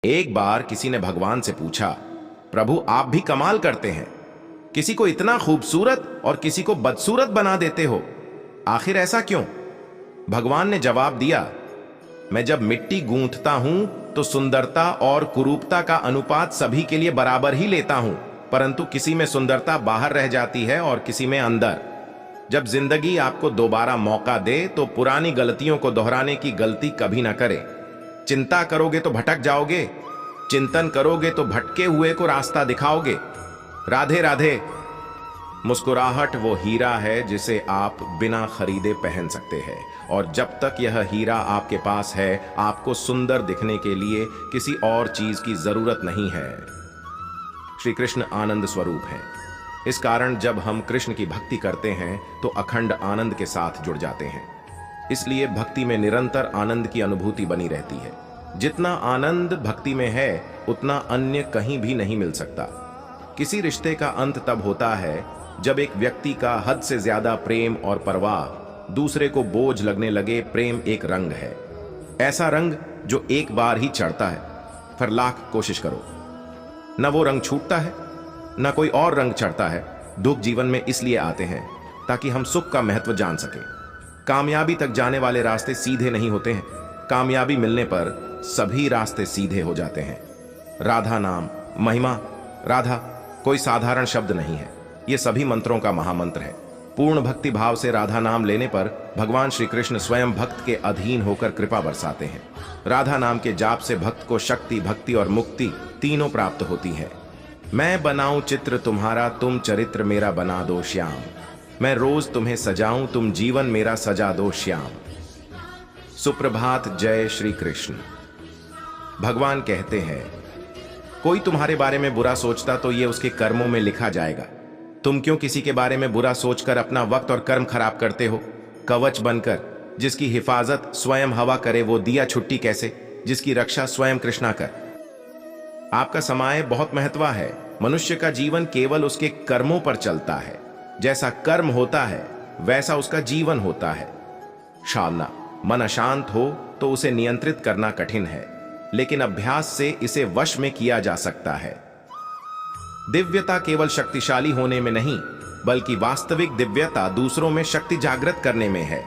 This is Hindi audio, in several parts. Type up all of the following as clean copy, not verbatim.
एक बार किसी ने भगवान से पूछा, प्रभु आप भी कमाल करते हैं, किसी को इतना खूबसूरत और किसी को बदसूरत बना देते हो, आखिर ऐसा क्यों? भगवान ने जवाब दिया, मैं जब मिट्टी गूंथता हूं तो सुंदरता और कुरूपता का अनुपात सभी के लिए बराबर ही लेता हूं, परंतु किसी में सुंदरता बाहर रह जाती है और किसी में अंदर। जब जिंदगी आपको दोबारा मौका दे तो पुरानी गलतियों को दोहराने की गलती कभी ना करें। चिंता करोगे तो भटक जाओगे, चिंतन करोगे तो भटके हुए को रास्ता दिखाओगे। राधे राधे। मुस्कुराहट वो हीरा है जिसे आप बिना खरीदे पहन सकते हैं, और जब तक यह हीरा आपके पास है आपको सुंदर दिखने के लिए किसी और चीज की जरूरत नहीं है। श्री कृष्ण आनंद स्वरूप हैं। इस कारण जब हम कृष्ण की भक्ति करते हैं तो अखंड आनंद के साथ जुड़ जाते हैं। इसलिए भक्ति में निरंतर आनंद की अनुभूति बनी रहती है। जितना आनंद भक्ति में है उतना अन्य कहीं भी नहीं मिल सकता। किसी रिश्ते का अंत तब होता है जब एक व्यक्ति का हद से ज्यादा प्रेम और परवाह दूसरे को बोझ लगने लगे। प्रेम एक रंग है, ऐसा रंग जो एक बार ही चढ़ता है, फिर लाख कोशिश करो न वो रंग छूटता है न कोई और रंग चढ़ता है। दुख जीवन में इसलिए आते हैं ताकि हम सुख का महत्व जान सकें। कामयाबी तक जाने वाले रास्ते सीधे नहीं होते हैं, कामयाबी मिलने पर सभी रास्ते सीधे हो जाते हैं। राधा नाम महिमा। राधा कोई साधारण शब्द नहीं है, ये सभी मंत्रों का महामंत्र है। पूर्ण भक्ति भाव से राधा नाम लेने पर भगवान श्री कृष्ण स्वयं भक्त के अधीन होकर कृपा बरसाते हैं। राधा नाम के जाप से भक्त को शक्ति, भक्ति और मुक्ति तीनों प्राप्त होती है। मैं बनाऊं चित्र तुम्हारा, तुम चरित्र मेरा बना दो श्याम। मैं रोज तुम्हें सजाऊं, तुम जीवन मेरा सजा दो श्याम। सुप्रभात। जय श्री कृष्ण। भगवान कहते हैं, कोई तुम्हारे बारे में बुरा सोचता तो ये उसके कर्मों में लिखा जाएगा। तुम क्यों किसी के बारे में बुरा सोचकर अपना वक्त और कर्म खराब करते हो? कवच बनकर जिसकी हिफाजत स्वयं हवा करे, वो दिया छुट्टी कैसे जिसकी रक्षा स्वयं कृष्णा कर। आपका समय बहुत महत्व है। मनुष्य का जीवन केवल उसके कर्मों पर चलता है। जैसा कर्म होता है वैसा उसका जीवन होता है। शालना। मन अशांत हो तो उसे नियंत्रित करना कठिन है, लेकिन अभ्यास से इसे वश में किया जा सकता है। दिव्यता केवल शक्तिशाली होने में नहीं, बल्कि वास्तविक दिव्यता दूसरों में शक्ति जागृत करने में है।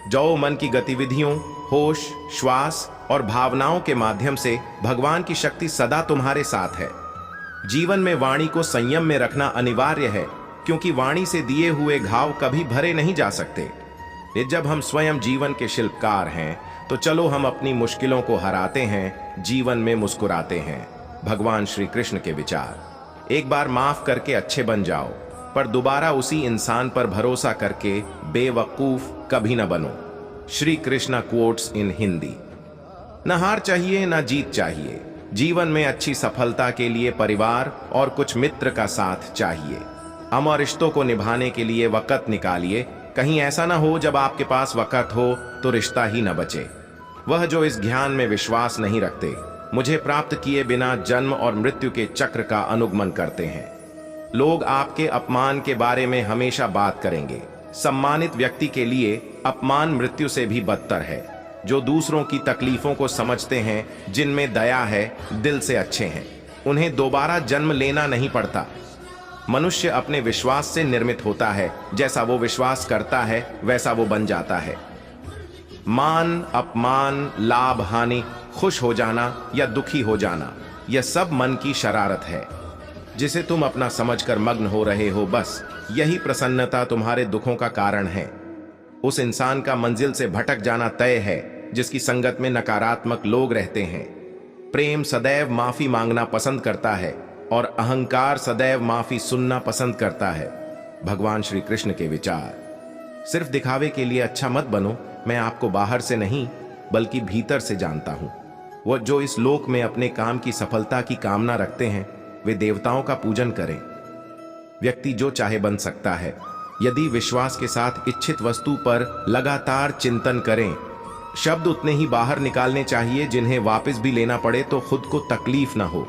जो मन की गतिविधियों, होश, श्वास और भावनाओं के माध्यम से भगवान की शक्ति सदा तुम्हारे साथ है। जीवन में वाणी को संयम में रखना अनिवार्य है, क्योंकि वाणी से दिए हुए घाव कभी भरे नहीं जा सकते। जब हम स्वयं जीवन के शिल्पकार हैं तो चलो हम अपनी मुश्किलों को हराते हैं, जीवन में मुस्कुराते हैं। भगवान श्री कृष्ण के विचार। एक बार माफ करके अच्छे बन जाओ, पर दोबारा उसी इंसान पर भरोसा करके बेवकूफ कभी न बनो। Shri Krishna quotes in Hindi. न हार चाहिए न जीत चाहिए। जीवन में अच्छी सफलता के लिए परिवार और कुछ मित्र का साथ चाहिए। अमर रिश्तों को निभाने के लिए वक़्त निकालिए। कहीं ऐसा ना हो जब आपके पास वक़्त हो तो रिश्ता ही न बचे। वह जो इस ज्ञान में विश्वास नहीं रखते, मुझे प्राप्त किए बिना जन्म और मृत्यु के चक्र का अनुगमन करते हैं। लोग आपके अपमान के बारे में हमेशा बात करेंगे। सम्मानित व्यक्ति के लिए अपमान मृत्यु से भी बदतर है। जो दूसरों की तकलीफों को समझते हैं, जिनमें दया है, दिल से अच्छे हैं, उन्हें दोबारा जन्म लेना नहीं पड़ता। मनुष्य अपने विश्वास से निर्मित होता है। जैसा वो विश्वास करता है वैसा वो बन जाता है। मान, अपमान, लाभ, हानि, खुश हो जाना या दुखी हो जाना, यह सब मन की शरारत है जिसे तुम अपना समझकर मग्न हो रहे हो। बस यही प्रसन्नता तुम्हारे दुखों का कारण है। उस इंसान का मंजिल से भटक जाना तय है जिसकी संगत में नकारात्मक लोग रहते हैं। प्रेम सदैव माफी मांगना पसंद करता है और अहंकार सदैव माफी सुनना पसंद करता है। भगवान श्री कृष्ण के विचार। सिर्फ दिखावे के लिए अच्छा मत बनो। मैं आपको बाहर से नहीं बल्कि भीतर से जानता हूं। वो जो इस लोक में अपने काम की सफलता की कामना रखते हैं वे देवताओं का पूजन करें। व्यक्ति जो चाहे बन सकता है यदि विश्वास के साथ इच्छित वस्तु पर लगातार चिंतन करें। शब्द उतने ही बाहर निकालने चाहिए जिन्हें वापस भी लेना पड़े तो खुद को तकलीफ ना हो।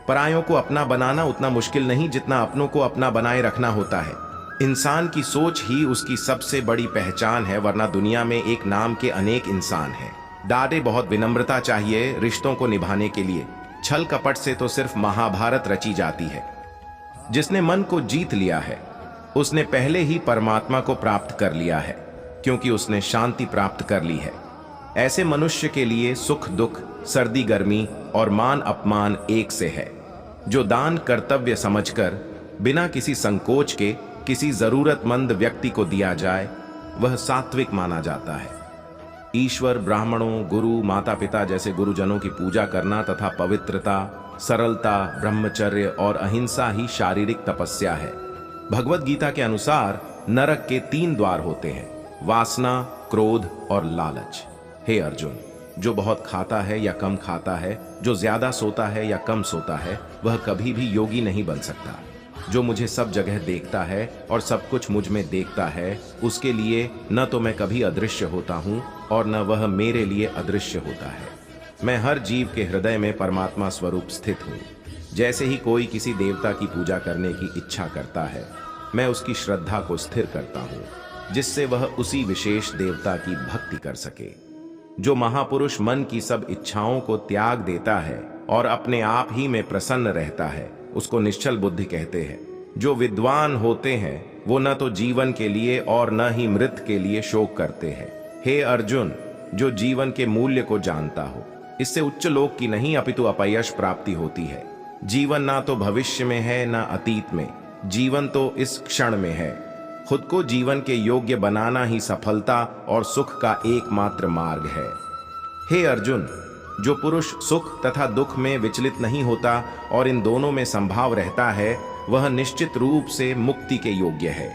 परायों को अपना बनाना उतना मुश्किल नहीं जितना अपनों को अपना बनाए रखना होता है। इंसान की सोच ही उसकी सबसे बड़ी पहचान है, वरना दुनिया में एक नाम के अनेक इंसान हैं। दादे बहुत विनम्रता चाहिए रिश्तों को निभाने के लिए। छल कपट से तो सिर्फ महाभारत रची जाती है। जिसने मन को जीत लिया है उसने पहले ही परमात्मा को प्राप्त कर लिया है, क्योंकि उसने शांति प्राप्त कर ली है। ऐसे मनुष्य के लिए सुख दुख, सर्दी गर्मी और मान अपमान एक से है। जो दान कर्तव्य समझकर बिना किसी संकोच के किसी जरूरतमंद व्यक्ति को दिया जाए वह सात्विक माना जाता है। ईश्वर, ब्राह्मणों, गुरु, माता पिता जैसे गुरुजनों की पूजा करना तथा पवित्रता, सरलता, ब्रह्मचर्य और अहिंसा ही शारीरिक तपस्या है। भगवत गीता के अनुसार नरक के 3 द्वार होते हैं, वासना, क्रोध और लालच। हे अर्जुन, जो बहुत खाता है या कम खाता है, जो ज्यादा सोता है या कम सोता है, वह कभी भी योगी नहीं बन सकता। जो मुझे सब जगह देखता है और सब कुछ मुझ में देखता है, उसके लिए न तो मैं कभी अदृश्य होता हूँ और न वह मेरे लिए अदृश्य होता है। मैं हर जीव के हृदय में परमात्मा स्वरूप स्थित हूँ। जैसे ही कोई किसी देवता की पूजा करने की इच्छा करता है, मैं उसकी श्रद्धा को स्थिर करता हूँ, जिससे वह उसी विशेष देवता की भक्ति कर सके। जो महापुरुष मन की सब इच्छाओं को त्याग देता है और अपने आप ही में प्रसन्न रहता है, उसको निश्चल बुद्धि कहते हैं। जो विद्वान होते हैं वो न तो जीवन के लिए और न ही मृत के लिए शोक करते हैं। हे अर्जुन, जो जीवन के मूल्य को जानता हो, इससे उच्च लोक की नहीं अपितु अपयश प्राप्ति होती है। जीवन ना तो भविष्य में है ना अतीत में, जीवन तो इस क्षण में है। खुद को जीवन के योग्य बनाना ही सफलता और सुख का एकमात्र मार्ग है। हे अर्जुन, जो पुरुष सुख तथा दुख में विचलित नहीं होता और इन दोनों में संभाव रहता है, वह निश्चित रूप से मुक्ति के योग्य है।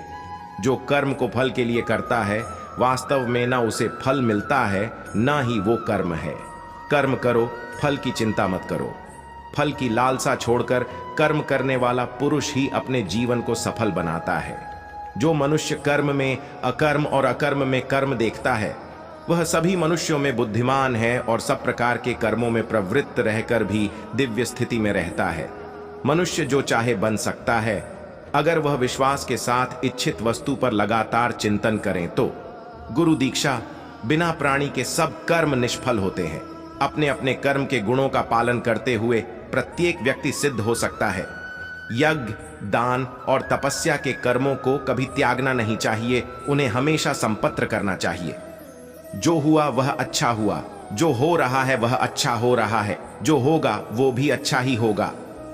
जो कर्म को फल के लिए करता है, वास्तव में ना उसे फल मिलता है ना ही वो कर्म है। कर्म करो, फल की चिंता मत करो। फल की लालसा छोड़कर कर्म करने वाला पुरुष ही अपने जीवन को सफल बनाता है। जो मनुष्य कर्म में अकर्म और अकर्म में कर्म देखता है, वह सभी मनुष्यों में बुद्धिमान है और सब प्रकार के कर्मों में प्रवृत्त रहकर भी दिव्य स्थिति में रहता है। मनुष्य जो चाहे बन सकता है, अगर वह विश्वास के साथ इच्छित वस्तु पर लगातार चिंतन करें तो। गुरु दीक्षा बिना प्राणी के सब कर्म निष्फल होते हैं। अपने अपने कर्म के गुणों का पालन करते हुए प्रत्येक व्यक्ति सिद्ध हो सकता है। यज्ञ, दान और तपस्या के कर्मों को कभी त्यागना नहीं चाहिए, उन्हें हमेशा संपत्र करना चाहिए। जो हुआ वह अच्छा हुआ, जो हो रहा है वह अच्छा हो रहा है, जो होगा वो भी अच्छा ही होगा।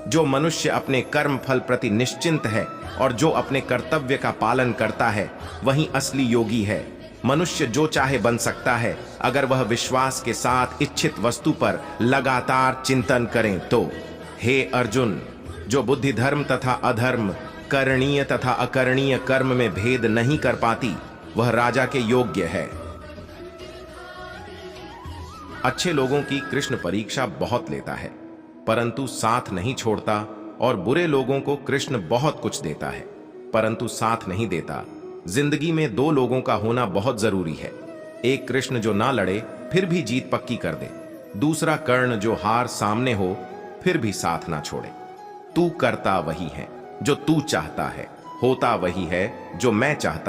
जो मनुष्य अपने कर्म फल प्रति निश्चिंत है और जो अपने कर्तव्य का पालन करता है, वही असली योगी है। मनुष्य जो चाहे बन सकता है, अगर वह विश्वास के साथ इच्छित वस्तु पर लगातार चिंतन करें तो। हे अर्जुन, जो बुद्धि धर्म तथा अधर्म, करणीय तथा अकरणीय कर्म में भेद नहीं कर पाती, वह राजा के योग्य है। अच्छे लोगों की कृष्ण परीक्षा बहुत लेता है, परंतु साथ नहीं छोड़ता, और बुरे लोगों को कृष्ण बहुत कुछ देता है, परंतु साथ नहीं देता। जिंदगी में 2 लोगों का होना बहुत जरूरी है। एक कृष्ण जो ना लड़े फिर भी जीत पक्की कर दे, दूसरा कर्ण जो हार सामने हो फिर भी साथ ना छोड़े। तू करता वही है जो तू चाहता है, होता वही है जो मैं चाहता